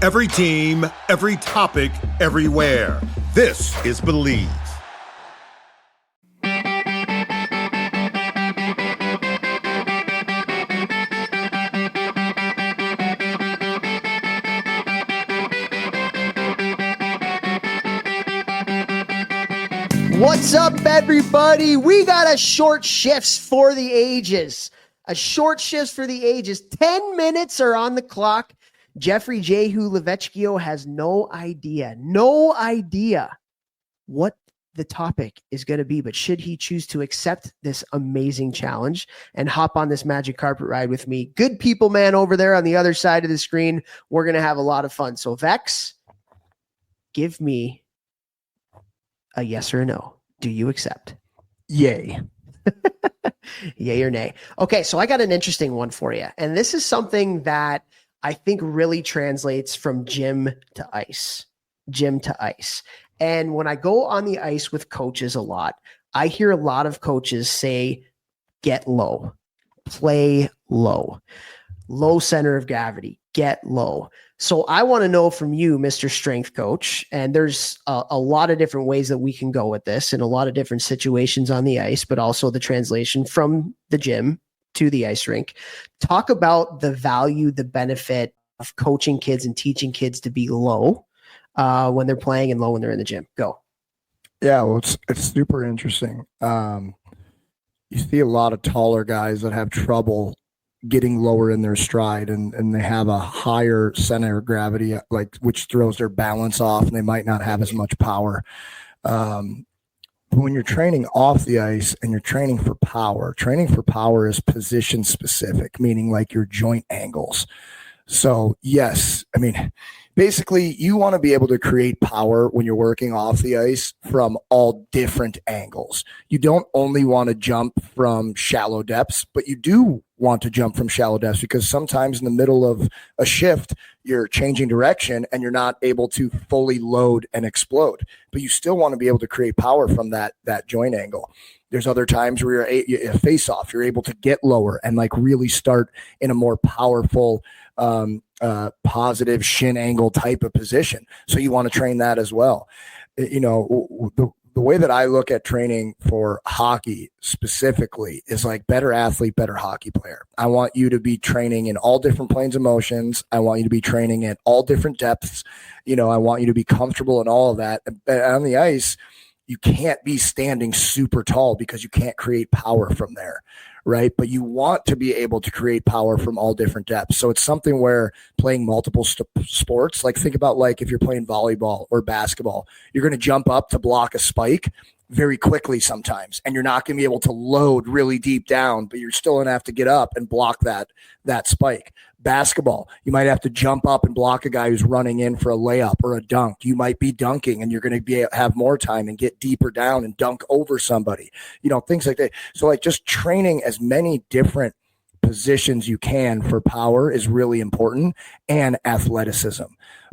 Every team, every topic, everywhere. This is Believe. What's up, everybody? We got a short shifts for the ages. 10 minutes are on the clock. Jeffrey Jehu Levechkio has no idea what the topic is going to be, but should he choose to accept this amazing challenge and hop on this magic carpet ride with me, good people, man, over there on the other side of the screen, we're going to have a lot of fun. So Vex, give me a yes or a no. Do you accept? Yay. Yay or nay? Okay, so I got an interesting one for you. And this is something that I think really translates from gym to ice. And when I go on the ice with coaches a lot, I hear a lot of coaches say, get low, play low, low center of gravity, get low. So I want to know from you, Mr. Strength Coach, and there's a lot of different ways that we can go with this in a lot of different situations on the ice, but also the translation from the gym to the ice rink. Talk about the value, the benefit of coaching kids and teaching kids to be low when they're playing and low when they're in the gym. Go. Yeah, well, it's super interesting. You see a lot of taller guys that have trouble getting lower in their stride, and they have a higher center of gravity, which throws their balance off, and they might not have as much power. When you're training off the ice and you're training for power is position specific, meaning like your joint angles. So yes, I mean, basically you want to be able to create power when you're working off the ice from all different angles. You don't only want to jump from shallow depths, but you do want to jump from shallow depths because sometimes in the middle of a shift, you're changing direction and you're not able to fully load and explode, but you still want to be able to create power from that joint angle. There's other times where you're face off, you're able to get lower and like really start in a more powerful, positive shin angle type of position. So you want to train that as well. You know, the way that I look at training for hockey specifically is like better athlete, better hockey player. I want you to be training in all different planes of motions. I want you to be training at all different depths. You know, I want you to be comfortable in all of that. And on the ice, you can't be standing super tall because you can't create power from there, right? But you want to be able to create power from all different depths. So it's something where playing multiple sports, like think about like if you're playing volleyball or basketball, you're going to jump up to block a spike very quickly sometimes, and you're not going to be able to load really deep down, but you're still going to have to get up and block that spike. Basketball, you might have to jump up and block a guy who's running in for a layup or a dunk. You might be dunking and you're going to have more time and get deeper down and dunk over somebody, you know, things like that. So like just training as many different positions you can for power is really important, and athleticism.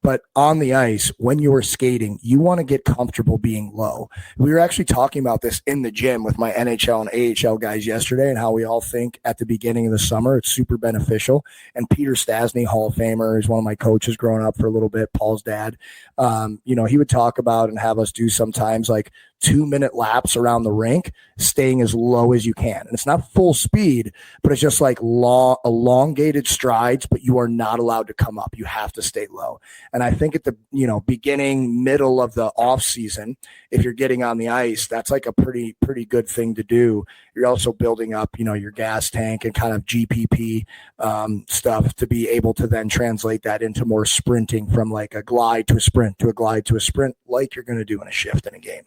But on the ice, when you're skating, you want to get comfortable being low. We were actually talking about this in the gym with my NHL and AHL guys yesterday, and how we all think at the beginning of the summer it's super beneficial. And Peter Stastny, Hall of Famer, is one of my coaches growing up for a little bit, Paul's dad. You know, he would talk about and have us do sometimes like 2-minute laps around the rink, staying as low as you can. And it's not full speed, but it's just like long, elongated strides, but you are not allowed to come up. You have to stay low. And I think at the, beginning, middle of the off season, if you're getting on the ice, that's like a pretty good thing to do. You're also building up, your gas tank and kind of GPP stuff to be able to then translate that into more sprinting, from like a glide to a sprint to a glide to a sprint, like you're going to do in a shift in a game.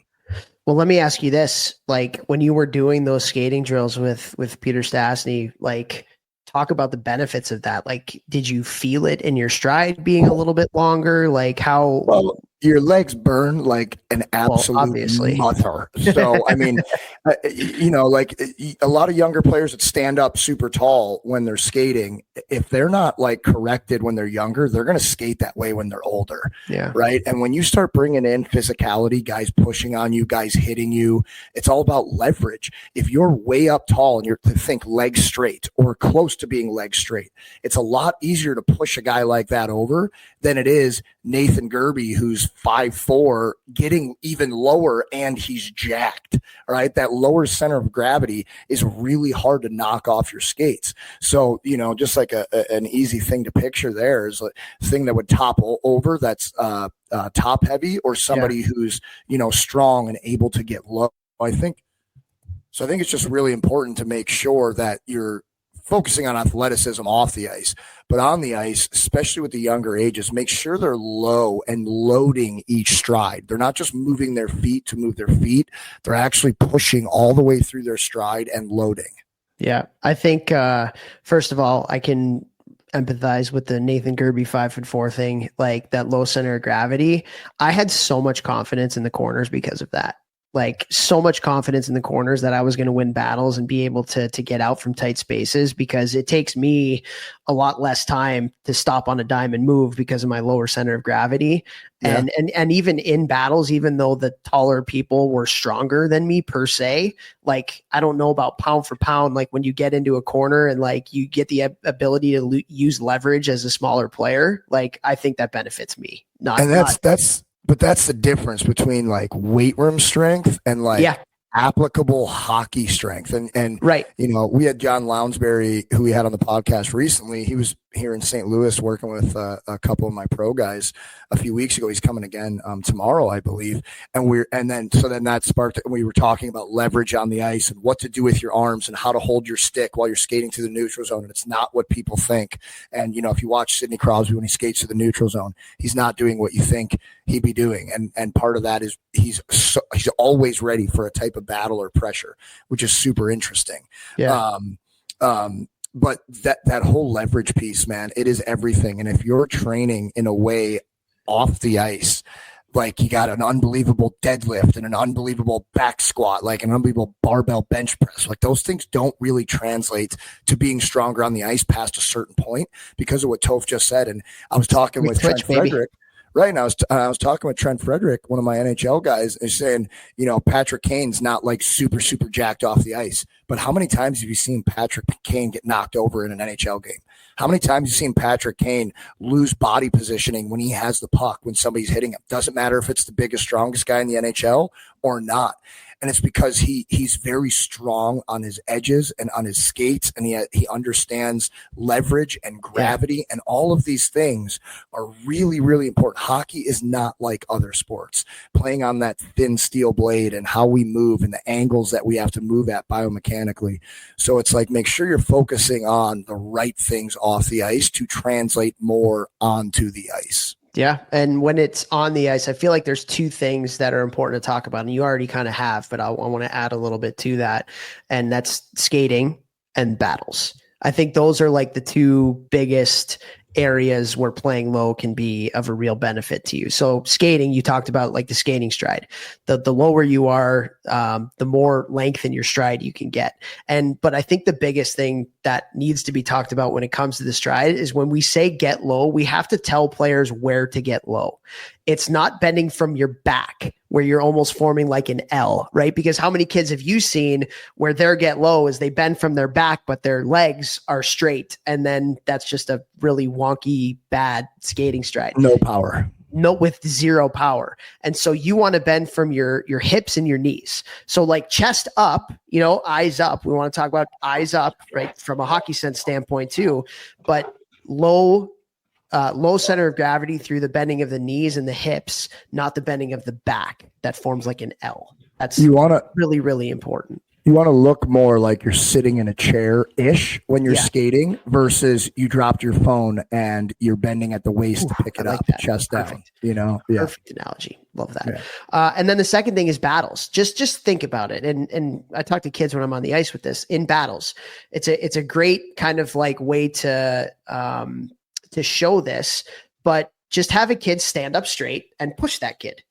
Well, let me ask you this. Like when you were doing those skating drills with Peter Stastny, like talk about the benefits of that. Like, did you feel it in your stride being a little bit longer? Like how? Well, your legs burn like an absolute obviously. mother. So, I mean, like a lot of younger players that stand up super tall when they're skating, if they're not like corrected when they're younger, they're going to skate that way when they're older. Yeah. Right. And when you start bringing in physicality, guys pushing on you, guys hitting you, it's all about leverage. If you're way up tall and you're to think legs straight or close to being legs straight, it's a lot easier to push a guy like that over than it is Nathan Gerby, who's 5'4", getting even lower and he's jacked. All right. That lower center of gravity is really hard to knock off your skates. So, just like an easy thing to picture there is a thing that would topple over that's top heavy, or somebody who's, strong and able to get low. I think it's just really important to make sure that you're focusing on athleticism off the ice, but on the ice, especially with the younger ages, make sure they're low and loading each stride. They're not just moving their feet to move their feet. They're actually pushing all the way through their stride and loading. Yeah. I think, first of all, I can empathize with the Nathan Gerby 5'4" thing, like that low center of gravity. I had so much confidence in the corners because of that. Like so much confidence in the corners that I was going to win battles and be able to get out from tight spaces, because it takes me a lot less time to stop on a dime and move because of my lower center of gravity. Yeah. And even in battles, even though the taller people were stronger than me per se, like I don't know about pound for pound, like when you get into a corner and like you get the ability to use leverage as a smaller player, like I think that benefits me. But that's the difference between like weight room strength and like applicable hockey strength. And right. We had John Lounsbury, who we had on the podcast recently. He was here in St. Louis working with a couple of my pro guys a few weeks ago. He's coming again tomorrow, I believe. And then that sparked, we were talking about leverage on the ice and what to do with your arms and how to hold your stick while you're skating through the neutral zone. And it's not what people think. And, if you watch Sidney Crosby when he skates through the neutral zone, he's not doing what you think he'd be doing. And part of that is he's always ready for a type of battle or pressure, which is super interesting. Yeah. But that whole leverage piece, man, it is everything. And if you're training in a way off the ice, like you got an unbelievable deadlift and an unbelievable back squat, like an unbelievable barbell bench press, like those things don't really translate to being stronger on the ice past a certain point because of what Toph just said. And I was talking with Trent Frederick. Right. And I was talking with Trent Frederick, one of my NHL guys, and saying, Patrick Kane's not like super, super jacked off the ice. But how many times have you seen Patrick Kane get knocked over in an NHL game? How many times have you seen Patrick Kane lose body positioning when he has the puck, when somebody's hitting him? Doesn't matter if it's the biggest, strongest guy in the NHL or not. And it's because he's very strong on his edges and on his skates, and he understands leverage and gravity, and all of these things are really, really important. Hockey is not like other sports. Playing on that thin steel blade and how we move and the angles that we have to move at biomechanically. So it's like, make sure you're focusing on the right things off the ice to translate more onto the ice. Yeah. And when it's on the ice, I feel like there's two things that are important to talk about, and you already kind of have, but I want to add a little bit to that. And that's skating and battles. I think those are like the two biggest areas where playing low can be of a real benefit to you. So skating, you talked about like the skating stride. The lower you are, the more length in your stride you can get. But I think the biggest thing that needs to be talked about when it comes to the stride is when we say get low, we have to tell players where to get low. It's not bending from your back where you're almost forming like an L, right? Because how many kids have you seen where their get low is they bend from their back, but their legs are straight. And then that's just a really wonky, bad skating stride. No power. No, with zero power. And so you want to bend from your hips and your knees. So like chest up, eyes up. We want to talk about eyes up, right? From a hockey sense standpoint too, but low center of gravity through the bending of the knees and the hips, not the bending of the back that forms like an L. That's really, really important. You want to look more like you're sitting in a chair-ish when you're skating versus you dropped your phone and you're bending at the waist to pick it up, chest down. Perfect analogy. Love that. Yeah. And then the second thing is battles. Just think about it. And I talk to kids when I'm on the ice with this. In battles, it's a great kind of like way to show this. But just have a kid stand up straight and push that kid.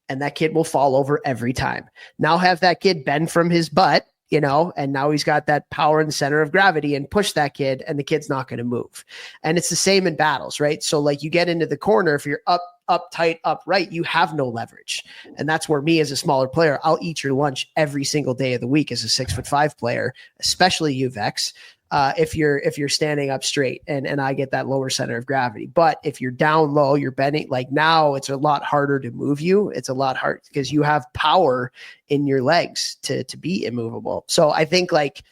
And that kid will fall over every time. Now have that kid bend from his butt, and now he's got that power in the center of gravity, and push that kid, and the kid's not going to move. And it's the same in battles, right? So like you get into the corner, if you're up tight, upright, you have no leverage. And that's where me as a smaller player, I'll eat your lunch every single day of the week as a 6'5" player, especially UVEX. If you're standing up straight and I get that lower center of gravity. But if you're down low, you're bending, like now it's a lot harder to move you. It's a lot hard because you have power in your legs to be immovable. So I think like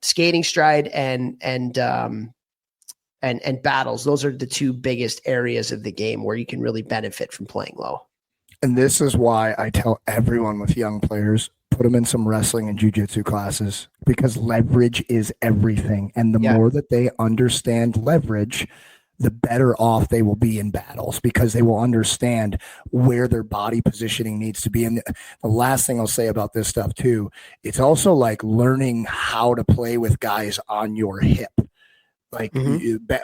skating stride and battles, those are the two biggest areas of the game where you can really benefit from playing low. And this is why I tell everyone with young players, put them in some wrestling and jiu-jitsu classes, because leverage is everything. And the more that they understand leverage, the better off they will be in battles, because they will understand where their body positioning needs to be. And the last thing I'll say about this stuff too, it's also like learning how to play with guys on your hip. Like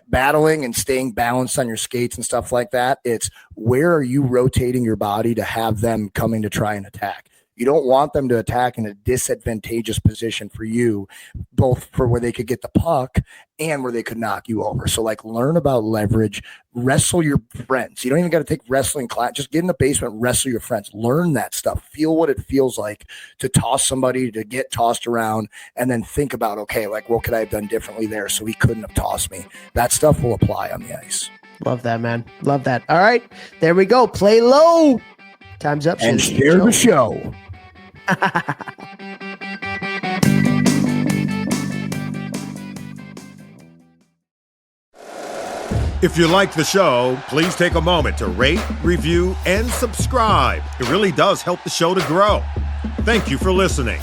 battling and staying balanced on your skates and stuff like that. It's where are you rotating your body to have them coming to try and attack? You don't want them to attack in a disadvantageous position for you, both for where they could get the puck and where they could knock you over. So like learn about leverage, wrestle your friends. You don't even got to take wrestling class. Just get in the basement, wrestle your friends, learn that stuff, feel what it feels like to toss somebody, to get tossed around, and then think about, okay, like what could I have done differently there so he couldn't have tossed me? That stuff will apply on the ice. Love that, man. Love that. All right, there we go. Play low. Time's up. And share the show. If you like the show, please take a moment to rate, review, and subscribe. It really does help the show to grow. Thank you for listening.